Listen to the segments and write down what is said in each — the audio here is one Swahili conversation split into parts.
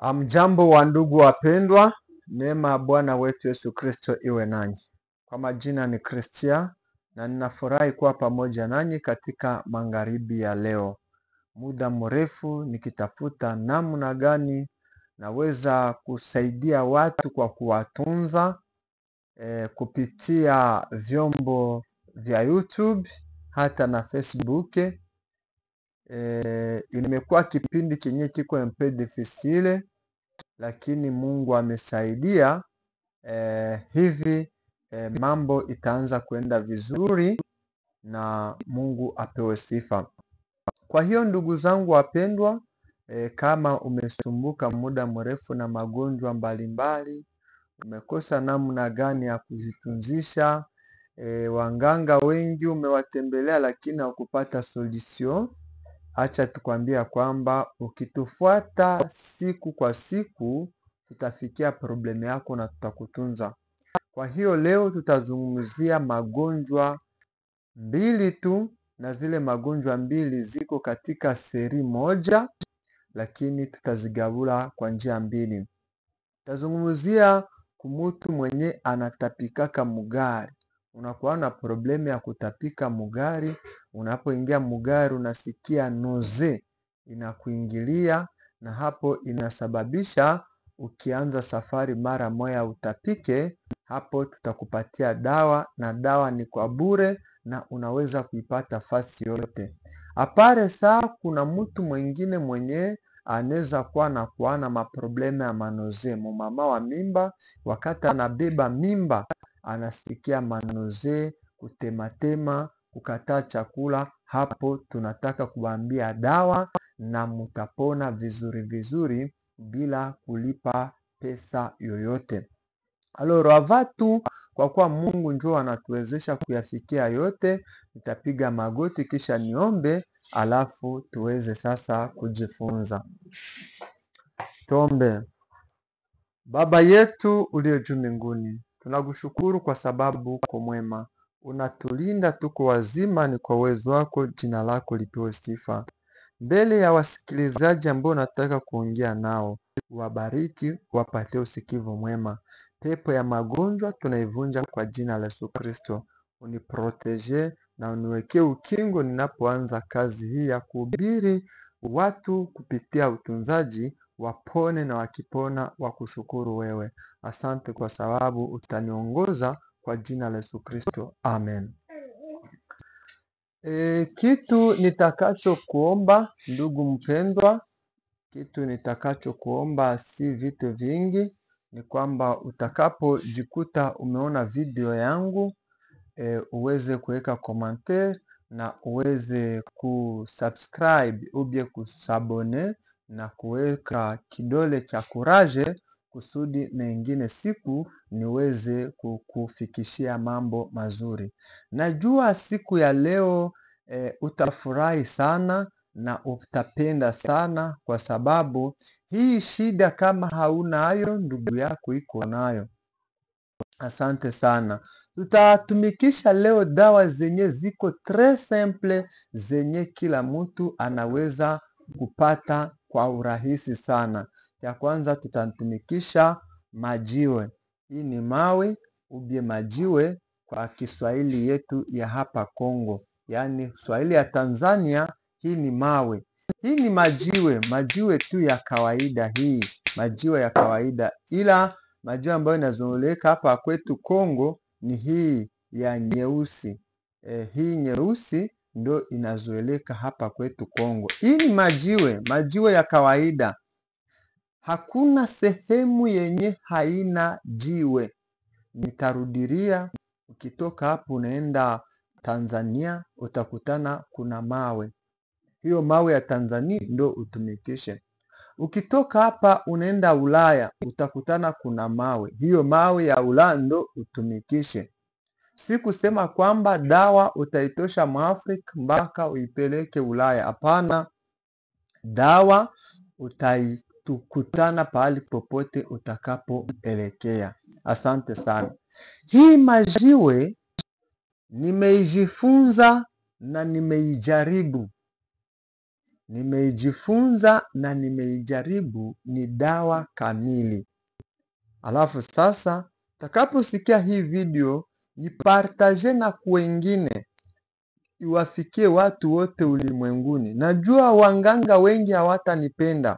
Mjambo wa ndugu wapendwa, neema ya Bwana wetu Yesu Kristo iwe nanyi. Kwa majina ni Christian na ninafurahi kuwa pamoja nanyi katika magharibi ya leo. Muda mrefu nikitafuta namna gani naweza kusaidia watu kwa kuwatunza kupitia vyombo vya YouTube hata na Facebook. Imekuwa kipindi chenye kiko mpe difficile, lakini Mungu amesaidia. Hivi mambo itaanza kwenda vizuri na Mungu apewe sifa. Kwa hiyo ndugu zangu wapendwa, kama umesumbuka muda mrefu na magonjwa mbalimbali, umekosa namna gani ya kujitunzisha, waganga wengi umewatembelea lakini hukupata solution, acha tukwambia kwamba ukitufuata siku kwa siku tutafikia problemu yako na tutakutunza. Kwa hiyo leo tutazungumzia magonjwa mbili tu, na zile magonjwa mbili ziko katika seri moja, lakini tutazigawula kwa njia mbili. Tutazungumzia kumutu mwenye anatapikaka mugari. Unakuwa na problemu ya kutapika mugari, unapoingia mugari unasikia noze inakuingilia, na hapo inasababisha ukianza safari mara moja utapike. Hapo tutakupatia dawa, na dawa ni kwa bure na unaweza kuipata fasi yote. Apare saa kuna mtu mwingine mwenye anaweza kuwa na maprobleme ya manoze. Mama wa mimba wakati anabeba mimba anasikia manoze, kutematema, kukataa chakula. Hapo tunataka kuambia dawa na mutapona vizuri vizuri bila kulipa pesa yoyote. Aloro avatu, kwa kuwa Mungu njoo anatuwezesha kuyafikia yote, nitapiga magoti kisha niombe, alafu tuweze sasa kujifunza. Tuombe. Baba yetu uliye juu mbinguni, tunakushukuru kwa sababu uko mwema. Unatulinda tuko wazima, ni kwa uwezo wako, jina lako lipewe sifa. Mbele ya wasikilizaji ambao nataka kuongea nao, wabariki, wapatie usikivu mwema. Pepo ya magonjwa tunaivunja kwa jina la Yesu Kristo. Uniprotege na uniwekee ukingo ninapoanza kazi hii ya kuhubiri watu kupitia utunzaji, wapone na wakipona wakushukuru wewe. Asante kwa sababu utaniongoza kwa jina la Yesu Kristo. Amen. Kitu nitakacho kuomba ndugu mpendwa, kitu nitakacho kuomba si vitu vingi, ni kwamba utakapo jikuta umeona video yangu, uweze kuweka commentaire na uweze kusubscribe ubie kusabone na kuweka kidole cha courage kusudi na ingine siku niweze kukufikishia mambo mazuri. Najua siku ya leo utafurahi sana na utapenda sana, kwa sababu hii shida kama hauna hayo ndugu yako iko nayo. Asante sana. Tutatumikisha leo dawa zenye ziko tres simple, zenye kila mtu anaweza kupata kwa urahisi sana. Ya kwanza tutatumikisha majiwe. Hii ni mawe ubie majiwe kwa Kiswahili yetu ya hapa Kongo. Yaani Swahili ya Tanzania, hii ni mawe. Hii ni majiwe tu ya kawaida hii. Majiwe ya kawaida, ila majiwe ambayo inazoeleka hapa kwetu Kongo ni hii ya nyeusi. Hii nyeusi ndo inazoeleka hapa kwetu Kongo. Hii ni majiwe ya kawaida. Hakuna sehemu yenye haina jiwe. Nitarudiria, ukitoka hapo unaenda Tanzania utakutana kuna mawe. Hiyo mawe ya Tanzania ndo utumikishe. Ukitoka hapa unaenda Ulaya utakutana kuna mawe. Hiyo mawe ya Ulaya ndo utumikishe. Si kusema kwamba dawa utaitosha Mwafrika mpaka uipeleke Ulaya. Hapana, dawa utaitukutana pahali popote utakapo elekea. Asante sana. Hii majiwe nimeijifunza na nimeijaribu. nimeijifunza na nimeijaribu, ni dawa kamili. Alafu sasa utakaposikia hii video, ipartage na wengine, iwafikie watu wote ulimwenguni. Najua wanganga wengi hawatanipenda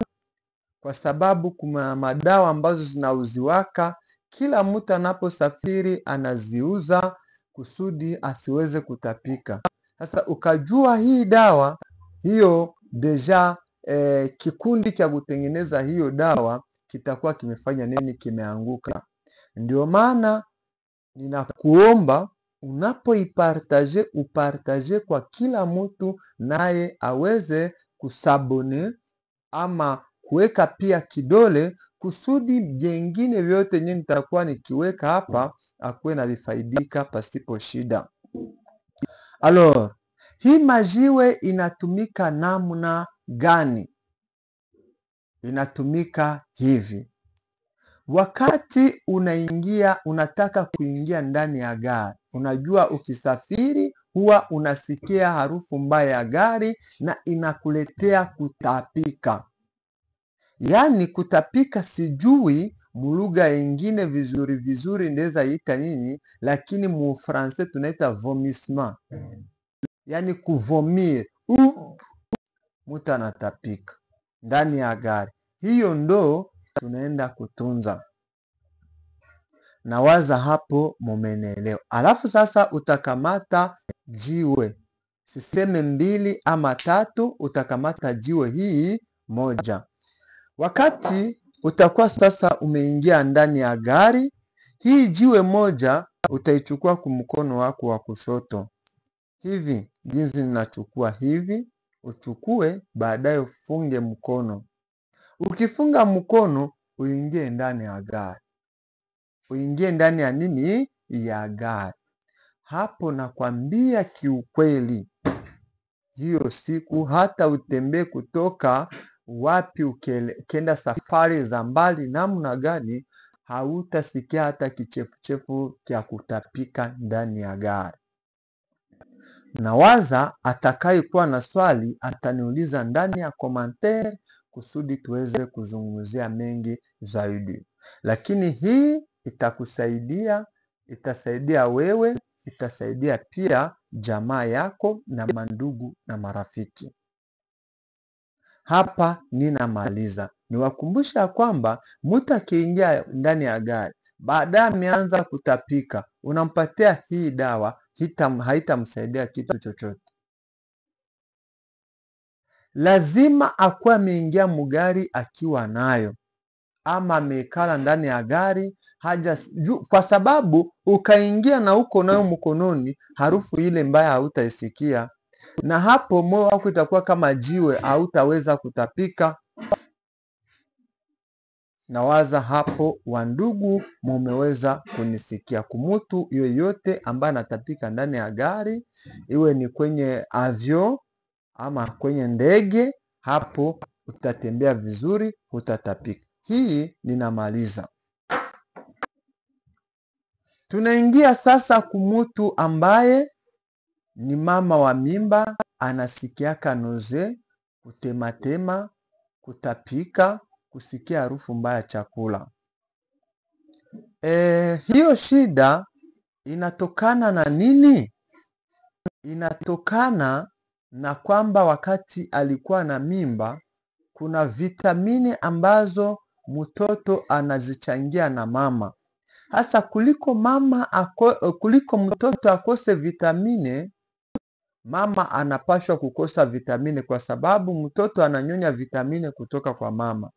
kwa sababu kuna madawa ambazo zinauziwaka, kila mtu anaposafiri anaziuza kusudi asiweze kutapika. Sasa ukajua hii dawa hiyo deja, kikundi cha kutengeneza hiyo dawa kitakuwa kimefanya nini? Kimeanguka. Ndio maana ninakuomba unapoipartage, upartage kwa kila mtu, naye aweze kusabone ama kuweka pia kidole, kusudi jengine vyote yenye nitakuwa nikiweka hapa akuwe na vifaidika pasipo shida. Alors, hii majiwe inatumika namna gani? Inatumika hivi. Wakati unataka kuingia ndani ya gari, unajua ukisafiri huwa unasikia harufu mbaya ya gari na inakuletea kutapika. Yaani kutapika, sijui mulugha ingine vizuri ndeza ita nini, lakini mu français tunaita vomissement. Yaani kuvomir, mtu anatapika ndani ya gari. Hiyo ndo tunaenda kutunza. Nawaza hapo mumenelewa. Alafu sasa utakamata jiwe, siseme 2 ama 3, utakamata jiwe hii moja. Wakati utakuwa sasa umeingia ndani ya gari, hii jiwe moja utaichukua kwa mkono wako wa kushoto. Hivi jinsi ninachukua hivi, uchukue, baadaye ufunge mkono. Ukifunga mkono, uingie ndani ya gari. Uingie ndani ya nini? Ya gari. Hapo nakwambia kiukweli, hiyo siku hata utembee kutoka wapi ukienda safari za mbali namna gani, hautasikia hata kichefuchefu kya kutapika ndani ya gari. Nawaza atakayekuwa na swali ataniuliza ndani ya commentaire kusudi tuweze kuzungumzia mengi zaidi. Lakini hii itakusaidia, itasaidia wewe, itasaidia pia jamaa yako na mandugu na marafiki. Hapa ninamaliza. Niwakumbusha kwamba mtu akiingia ndani ya gari, baadaye ameanza kutapika, unampatia hii dawa, haitamsaidia kitu chochote. Lazima akuwe ameingia mugari akiwa nayo, ama amekala ndani ya gari kwa sababu ukaingia na uko nayo mkononi, harufu ile mbaya hautaisikia, na hapo moyo wako itakuwa kama jiwe, hautaweza kutapika. Nawaza hapo wandugu mumeweza kunisikia. Kumutu yoyote ambaye anatapika ndani ya gari, iwe ni kwenye avion ama kwenye ndege, hapo utatembea vizuri, utatapika. Hii ninamaliza. Tunaingia sasa kumutu ambaye ni mama wa mimba, anasikiaka noze, kutematema, kutapika, kusikia harufu mbaya chakula. Hiyo shida inatokana na nini? Inatokana na kwamba wakati alikuwa na mimba, kuna vitamini ambazo mtoto anazichangia na mama. Hasa kuliko mtoto akose vitamine, mama anapashwa kukosa vitamine, kwa sababu mtoto ananyonya vitamine kutoka kwa mama.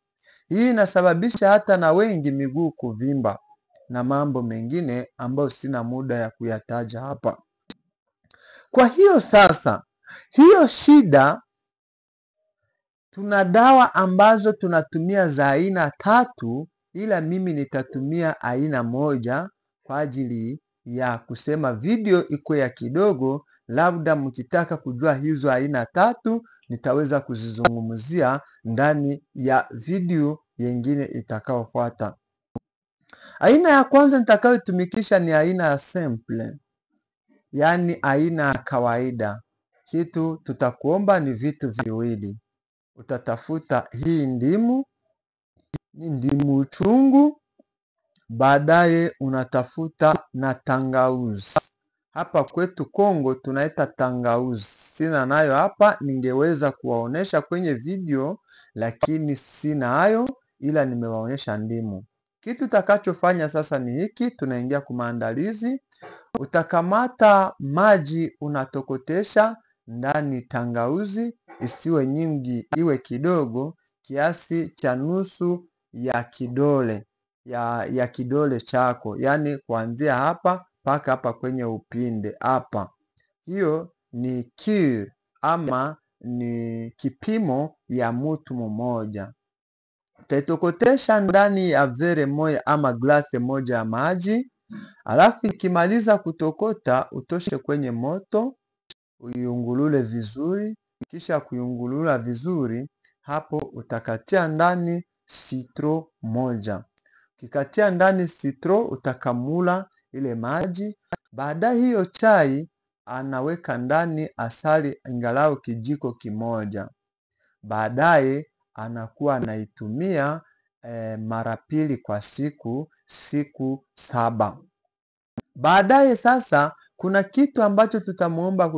Hii inasababisha hata na wengi miguu kuvimba na mambo mengine ambayo sina muda ya kuyataja hapa. Kwa hiyo sasa, hiyo shida, tuna dawa ambazo tunatumia za aina 3, ila mimi nitatumia aina moja kwa ajili ya kusema video iko ya kidogo. Labda mkitaka kujua hizo aina 3, nitaweza kuzizungumzia ndani ya video yengine itakayofuata. Aina ya kwanza nitakayotumikisha ni aina ya simple, yaani aina ya kawaida. Kitu tutakuomba ni vitu viwili. utatafuta hii ndimu, ni ndimu chungu. Baadaye unatafuta na tangauzi. Hapa kwetu Kongo tunaita tangauzi. Sina nayo hapa, ningeweza kuwaonesha kwenye video lakini sina hayo, ila nimewaonesha ndimu. Kitu utakachofanya sasa ni hiki, tunaingia kwa maandalizi. Utakamata maji, unatokotesha ndani tangauzi, isiwe nyingi, iwe kidogo, kiasi cha nusu ya kidole ya kidole chako, yani kuanzia hapa mpaka hapa kwenye upinde hapa. Hiyo ni cure ama ni kipimo ya mtu mmoja. Utaitokotesha ndani ya vere moja ama glasi moja ya maji. Alafu ikimaliza kutokota, utoshe kwenye moto, uyungulule vizuri. Kisha kuyungulula vizuri, hapo utakatia ndani citron moja. Kikatia ndani citron, utakamula ile maji. Baada hiyo chai anaweka ndani asali angalau kijiko kimoja. Baadaye anakuwa anaitumia mara pili kwa siku 7. Baadaye sasa kuna kitu ambacho tutamuomba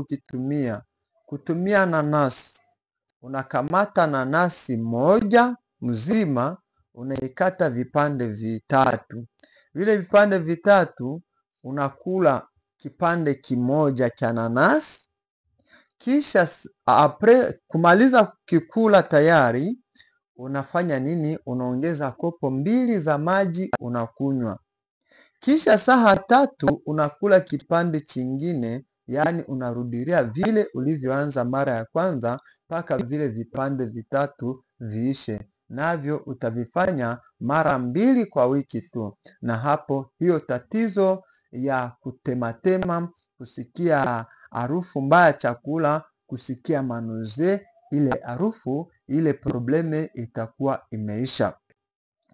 kutumia nanasi. Unakamata nanasi moja mzima, unaikata vipande vitatu. Vile vipande vitatu unakula kipande kimoja cha nanasi. Kisha kumaliza kukula tayari, unafanya nini? Unaongeza kopo 2 za maji unakunywa. Kisha saa 3 unakula kipande chingine, yani unarudilia vile ulivyoanza mara ya kwanza mpaka vile vipande vitatu viishe. Navyo utavifanya mara 2 kwa wiki tu. Na hapo hiyo tatizo ya kutematema, kusikia harufu mbaya chakula, kusikia manoze, ile harufu, ile probleme itakuwa imeisha.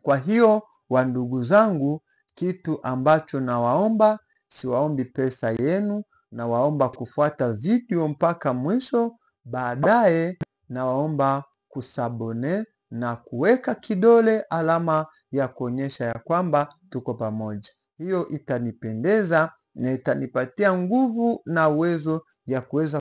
Kwa hiyo wandugu zangu, kitu ambacho nawaomba, siwaombi pesa yenu, nawaomba kufuata video mpaka mwisho. Baadaye nawaomba kusabone na kuweka kidole alama ya kuonyesha ya kwamba tuko pamoja. Hiyo itanipendeza na itanipatia nguvu na uwezo ya kuweza